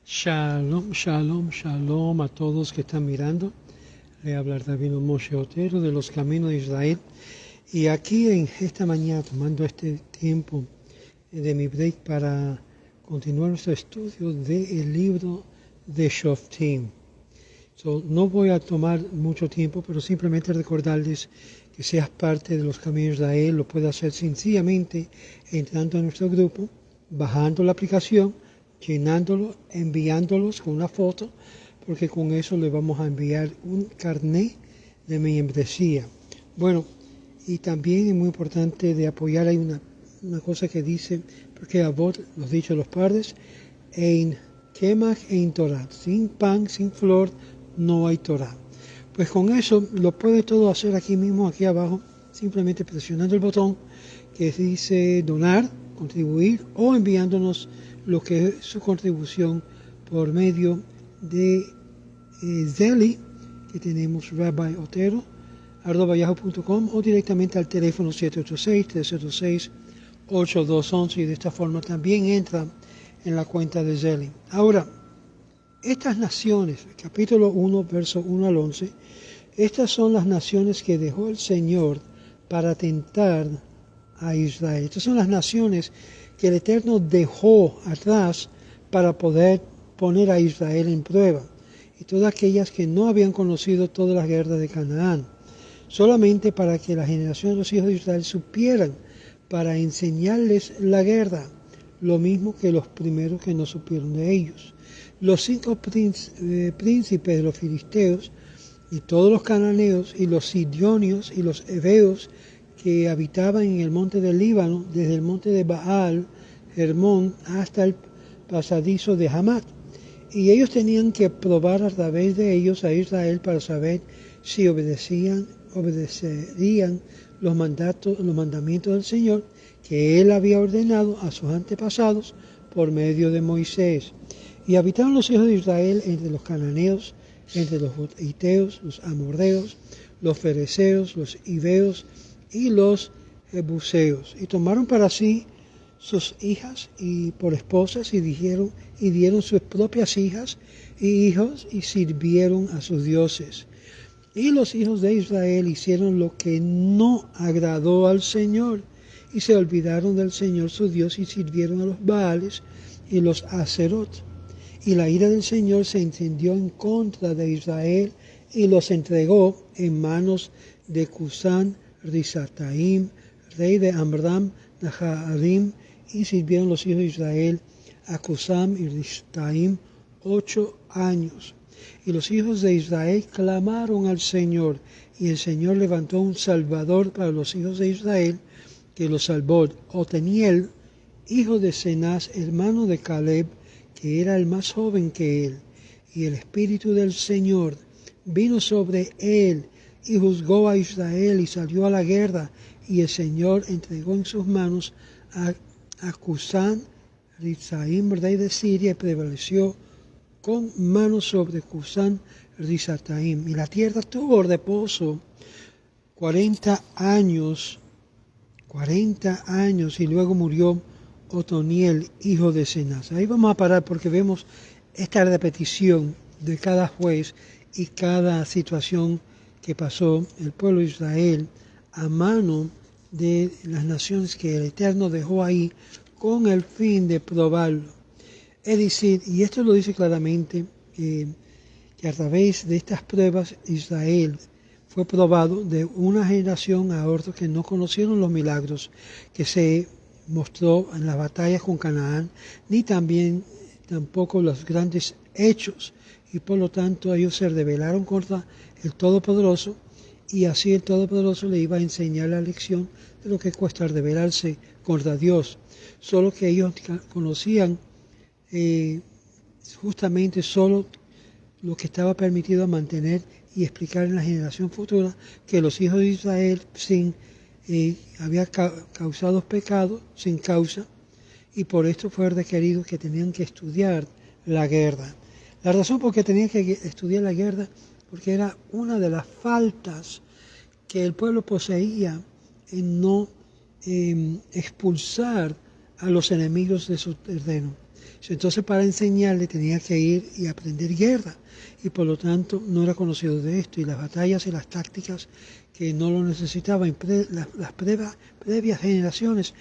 Shalom, shalom, shalom a todos que están mirando. Le habla Rabino Moshe Otero de los Caminos de Israel. Y aquí en esta mañana, tomando este tiempo de mi break para continuar nuestro estudio del libro de Shoftim. No voy a tomar mucho tiempo, pero simplemente recordarles que seas parte de los Caminos de Israel. Lo puedes hacer sencillamente entrando a nuestro grupo, bajando la aplicación, llenándolo, enviándolos con una foto, porque con eso le vamos a enviar un carnet de membresía. Bueno, y también es muy importante de apoyar. Hay una cosa que dice, porque Avot, los dichos de los padres, Ein Kemach Ein Torah, sin pan, sin flor, no hay Torah. Pues con eso lo puede todo hacer aquí mismo, aquí abajo, simplemente presionando el botón que dice donar, contribuir, o enviándonos lo que es su contribución por medio de Zelle, que tenemos rabbiotero@yahoo.com, o directamente al teléfono 786-386-8211, y de esta forma también entra en la cuenta de Zelle. Ahora, estas naciones, capítulo 1, verso 1 al 11, estas son las naciones que dejó el Señor para tentar a Israel. Estas son las naciones que el Eterno dejó atrás para poder poner a Israel en prueba, y todas aquellas que no habían conocido todas las guerras de Canaán, solamente para que la generación de los hijos de Israel supieran, para enseñarles la guerra, lo mismo que los primeros que no supieron de ellos. Los 5 príncipes de los filisteos, y todos los cananeos, y los sidonios, y los heveos, que habitaban en el monte del Líbano, desde el monte de Baal, Hermón, hasta el pasadizo de Hamat. Y ellos tenían que probar a través de ellos a Israel para saber si obedecerían los mandamientos del Señor que Él había ordenado a sus antepasados por medio de Moisés. Y habitaban los hijos de Israel entre los cananeos, entre los hiteos, los amorreos, los fereceos, los hiveos y los jebuseos, y tomaron para sí sus hijas y por esposas, y dieron sus propias hijas y hijos, y sirvieron a sus dioses. Y los hijos de Israel hicieron lo que no agradó al Señor, y se olvidaron del Señor su Dios, y sirvieron a los Baales y los Aserot. Y la ira del Señor se encendió en contra de Israel, y los entregó en manos de Cusán Risataim, rey de Amram Naharaim, y sirvieron los hijos de Israel a Cusán y Risataim 8 años. Y los hijos de Israel clamaron al Señor, y el Señor levantó un salvador para los hijos de Israel, que los salvó. Oteniel, hijo de Cenaz, hermano de Caleb, que era el más joven que él, y el Espíritu del Señor vino sobre él, y juzgó a Israel, y salió a la guerra, y el Señor entregó en sus manos a Cusán Risataim, rey de Siria, y prevaleció con manos sobre Cusán Risataim. Y la tierra tuvo reposo 40 años, y luego murió Otoniel, hijo de Cenaz. Ahí vamos a parar porque vemos esta repetición de cada juez y cada situación que pasó el pueblo de Israel a mano de las naciones que el Eterno dejó ahí con el fin de probarlo. Es decir, y esto lo dice claramente, que a través de estas pruebas Israel fue probado de una generación a otra que no conocieron los milagros que se mostró en las batallas con Canaán, ni tampoco los grandes hechos, y por lo tanto ellos se rebelaron contra el Todopoderoso, y así el Todopoderoso le iba a enseñar la lección de lo que cuesta rebelarse contra Dios. Solo que ellos conocían justamente solo lo que estaba permitido mantener y explicar en la generación futura, que los hijos de Israel había causado pecados sin causa, y por esto fue requerido que tenían que estudiar la guerra. La razón por qué tenían que estudiar la guerra, porque era una de las faltas que el pueblo poseía en no expulsar a los enemigos de su terreno. Entonces para enseñarle tenía que ir y aprender guerra, y por lo tanto no era conocido de esto, y las batallas y las tácticas que no lo necesitaban, las previas generaciones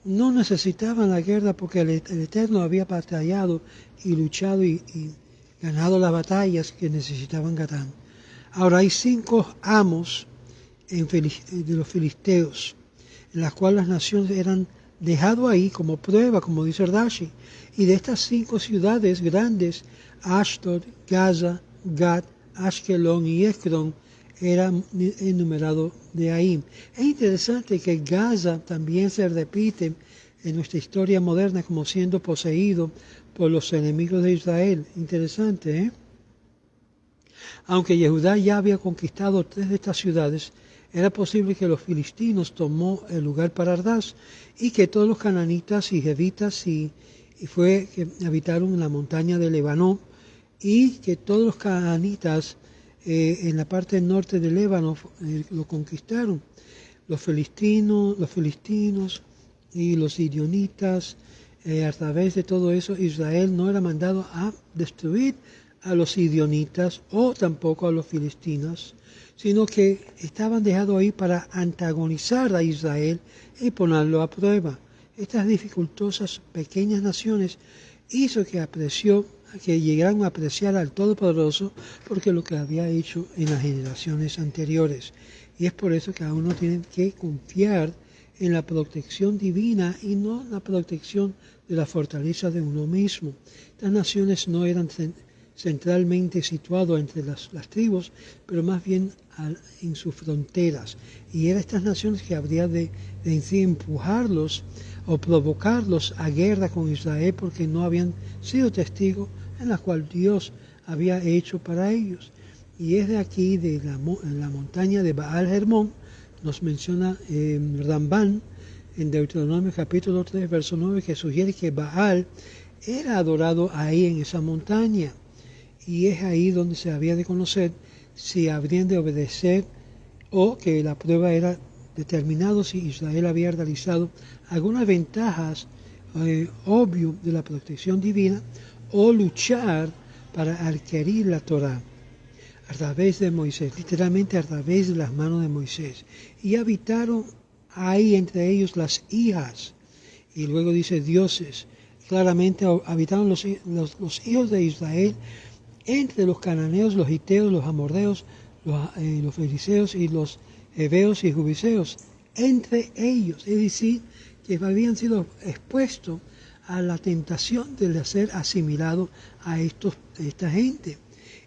no necesitaban la guerra porque el Eterno había batallado y luchado y ganado las batallas que necesitaban ganar. Ahora hay 5 amos de los filisteos, en las cuales las naciones eran dejado ahí como prueba, como dice Rashi. Y de estas 5 ciudades grandes, Ashdod, Gaza, Gat, Ashkelon y Ekron, eran enumerados de ahí. Es interesante que Gaza también se repite en nuestra historia moderna como siendo poseído por los enemigos de Israel. Interesante, ¿eh? Aunque Yehudá ya había conquistado 3 de estas ciudades, era posible que los filistinos tomó el lugar para Ardaz y que todos los cananitas y jevitas y fue que habitaron en la montaña de Líbano, y que todos los cananitas en la parte norte del Líbano lo conquistaron. Los filistinos y los sidionitas, a través de todo eso, Israel no era mandado a destruir a los sidionitas o tampoco a los filistinos, sino que estaban dejados ahí para antagonizar a Israel y ponerlo a prueba. Estas dificultosas pequeñas naciones hizo que llegaran a apreciar al Todopoderoso porque lo que había hecho en las generaciones anteriores. Y es por eso que a uno tiene que confiar en la protección divina y no en la protección de la fortaleza de uno mismo. Estas naciones no eran centralmente situadas entre las tribus, pero más bien en sus fronteras. Y eran estas naciones que habría de empujarlos o provocarlos a guerra con Israel porque no habían sido testigos en la cual Dios había hecho para ellos. Y es de aquí, de la montaña de Baal Hermón, nos menciona Rambán en Deuteronomio capítulo 3, verso 9, que sugiere que Baal era adorado ahí en esa montaña. Y es ahí donde se había de conocer si habrían de obedecer o que la prueba era determinado si Israel había realizado algunas ventajas obvio de la protección divina o luchar para adquirir la Torá a través de Moisés, literalmente a través de las manos de Moisés. Y habitaron ahí entre ellos las hijas, y luego dice dioses, claramente habitaron los hijos de Israel entre los cananeos, los hiteos, los amorreos, los fariseos y los heveos y jubiseos, entre ellos, es decir, que habían sido expuestos a la tentación de ser asimilados a esta gente.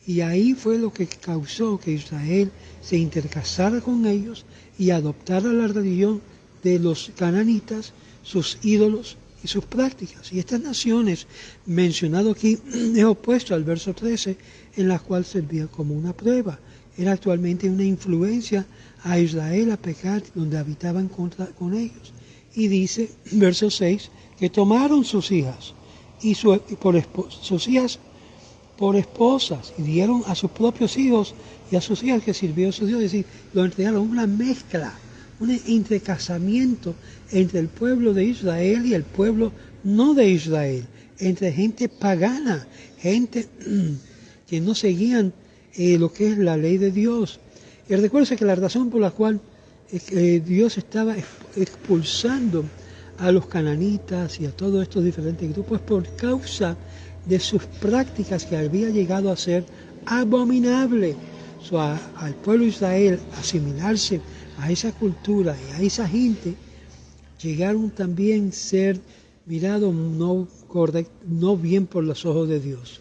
Y ahí fue lo que causó que Israel se intercasara con ellos y adoptara la religión de los cananitas, sus ídolos y sus prácticas. Y estas naciones, mencionado aquí, es opuesto al verso 13, en la cual servía como una prueba. Era actualmente una influencia a Israel a pecar donde habitaban con ellos. Y dice, verso 6, que tomaron sus hijas y sus hijas por esposas y dieron a sus propios hijos y a sus hijas que sirvió a sus Dios. Es decir, lo entregaron, una mezcla, un entrecasamiento entre el pueblo de Israel y el pueblo no de Israel, entre gente pagana, gente que no seguían lo que es la ley de Dios. Y recuerden que la razón por la cual Dios estaba expulsando a los cananitas y a todos estos diferentes grupos es por causa de sus prácticas que había llegado a ser abominable. Al pueblo de Israel asimilarse a esa cultura y a esa gente, llegaron también a ser mirados no bien por los ojos de Dios.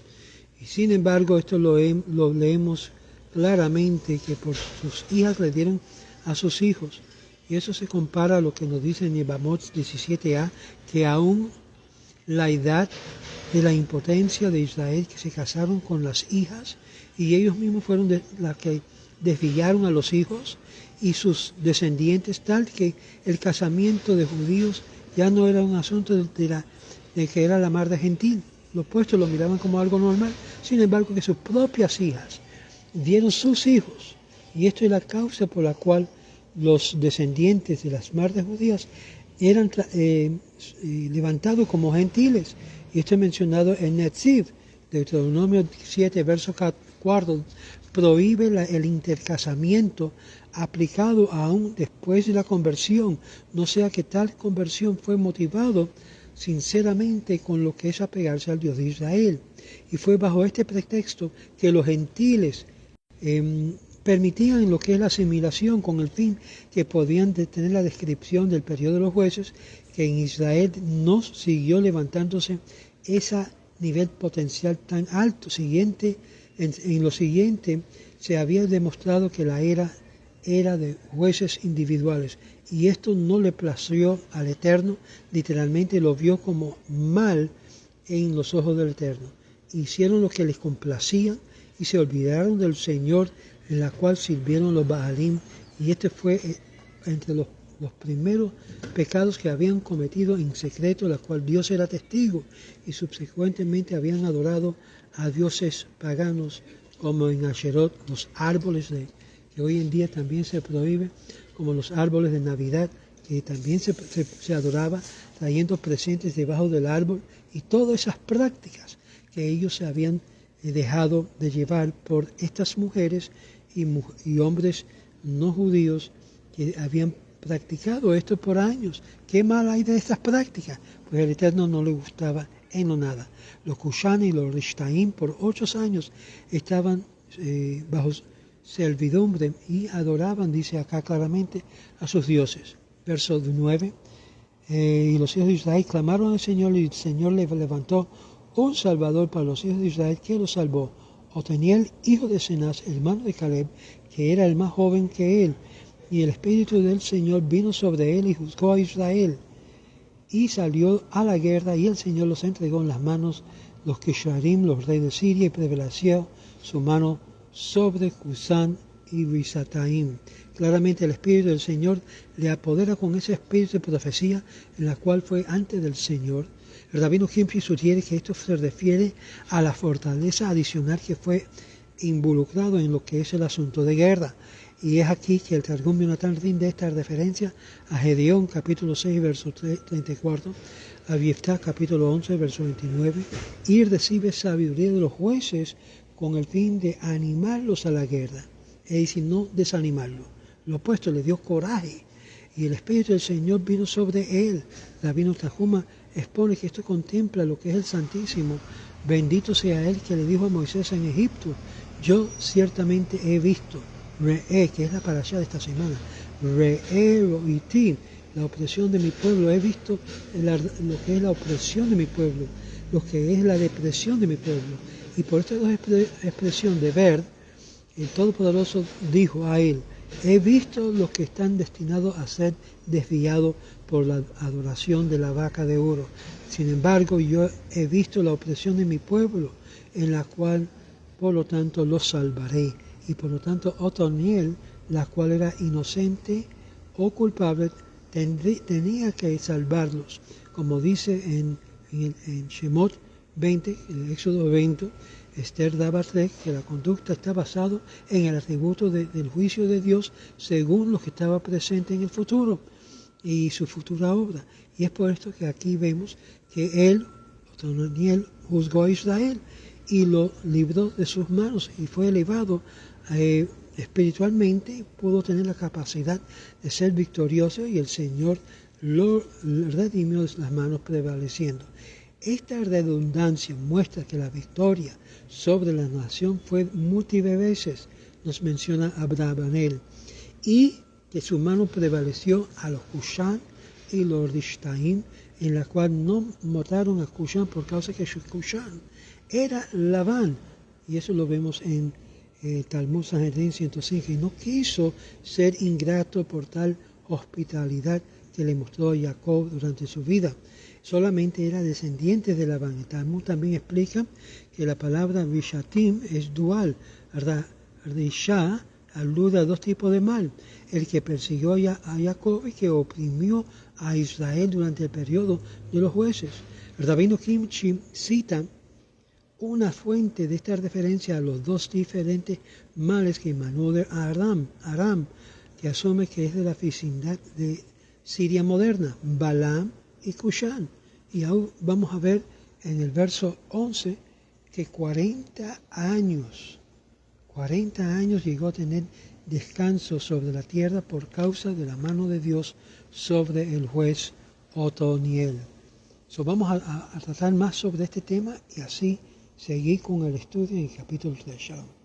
Y sin embargo, esto lo leemos claramente, que por sus hijas le dieron a sus hijos. Y eso se compara a lo que nos dice en Yevamot 17a, que aún la edad de la impotencia de Israel, que se casaron con las hijas, y ellos mismos fueron las que desviaron a los hijos y sus descendientes, tal que el casamiento de judíos ya no era un asunto de que era la mar de gentil. Los puestos lo miraban como algo normal, sin embargo que sus propias hijas dieron sus hijos, y esto es la causa por la cual los descendientes de las mardes judías eran levantados como gentiles. Y esto es mencionado en Netziv, Deuteronomio 7, verso 4, prohíbe el intercasamiento aplicado aún después de la conversión, no sea que tal conversión fue motivado sinceramente con lo que es apegarse al Dios de Israel. Y fue bajo este pretexto que los gentiles permitían lo que es la asimilación con el fin que podían tener la descripción del periodo de los jueces, que en Israel no siguió levantándose ese nivel potencial tan alto. En lo siguiente se había demostrado que la era de jueces individuales, y esto no le plació al Eterno, literalmente lo vio como mal en los ojos del Eterno. Hicieron lo que les complacía y se olvidaron del Señor, en la cual sirvieron los Baalim, y este fue entre los primeros pecados que habían cometido en secreto, la cual Dios era testigo, y subsecuentemente habían adorado a dioses paganos como en Asherot, los árboles que hoy en día también se prohíbe, como los árboles de Navidad, que también se adoraba trayendo presentes debajo del árbol, y todas esas prácticas que ellos se habían dejado de llevar por estas mujeres y hombres no judíos que habían practicado esto por años. ¿Qué mal hay de estas prácticas? Pues al Eterno no le gustaba en lo nada. Los Cushan y los Rishtaim por 8 años estaban bajo servidumbre y adoraban, dice acá claramente, a sus dioses. Verso 9. Y los hijos de Israel clamaron al Señor, y el Señor le levantó un salvador para los hijos de Israel, que los salvó. Otoniel, hijo de Cenaz, hermano de Caleb, que era el más joven que él. Y el Espíritu del Señor vino sobre él y juzgó a Israel. Y salió a la guerra, y el Señor los entregó en las manos los Kesharim, los reyes de Siria, y prevaleció su mano sobre Cusán y Risataim. Claramente el Espíritu del Señor le apodera con ese espíritu de profecía, en la cual fue antes del Señor. El rabino Kimchi sugiere que esto se refiere a la fortaleza adicional que fue involucrado en lo que es el asunto de guerra. Y es aquí que el Targum Yonatán rinde esta referencia a Gedeón, capítulo 6, verso 34, a Yeftá, capítulo 11, verso 29, y recibe sabiduría de los jueces con el fin de animarlos a la guerra, es decir, no desanimarlos. Lo opuesto, le dio coraje, y el Espíritu del Señor vino sobre él. Rabino Tajuma expone que esto contempla lo que es el Santísimo. Bendito sea él que le dijo a Moisés en Egipto: yo ciertamente he visto, Re'e, que es la parashá de esta semana, Re'e ro'iti, la opresión de mi pueblo, he visto lo que es la opresión de mi pueblo, lo que es la depresión de mi pueblo. Y por esta expresión de ver, el Todopoderoso dijo a él: he visto los que están destinados a ser desviados por la adoración de la vaca de oro. Sin embargo, yo he visto la opresión de mi pueblo, en la cual, por lo tanto, los salvaré. Y por lo tanto, Otoniel, la cual era inocente o culpable, tenía que salvarlos. Como dice en Shemot 20, en el Éxodo 20, Esther daba fe que la conducta está basada en el atributo del juicio de Dios según lo que estaba presente en el futuro y su futura obra. Y es por esto que aquí vemos que él, Otoniel, juzgó a Israel y lo libró de sus manos y fue elevado espiritualmente, pudo tener la capacidad de ser victorioso, y el Señor lo redimió de las manos prevaleciendo. Esta redundancia muestra que la victoria sobre la nación fue múltiples veces, nos menciona Abravanel, y que su mano prevaleció a los Cushan y los Rishtaim, en la cual no mataron a Cushan por causa que Cushan era Labán, y eso lo vemos en Talmud Sanhedrin 105, y no quiso ser ingrato por tal hospitalidad que le mostró a Jacob durante su vida. Solamente era descendiente de Labán. El Talmud también explica que la palabra Rishatim es dual. Risha alude a dos tipos de mal: el que persiguió a Jacob y que oprimió a Israel durante el periodo de los jueces. El rabino Kimchi cita una fuente de esta referencia a los dos diferentes males que emanó de Aram, que asume que es de la vecindad Siria moderna, Balaam y Cushán. Y aún vamos a ver en el verso 11 que 40 años llegó a tener descanso sobre la tierra por causa de la mano de Dios sobre el juez Otoniel. Vamos a tratar más sobre este tema y así seguir con el estudio en el capítulo 3. Shalom.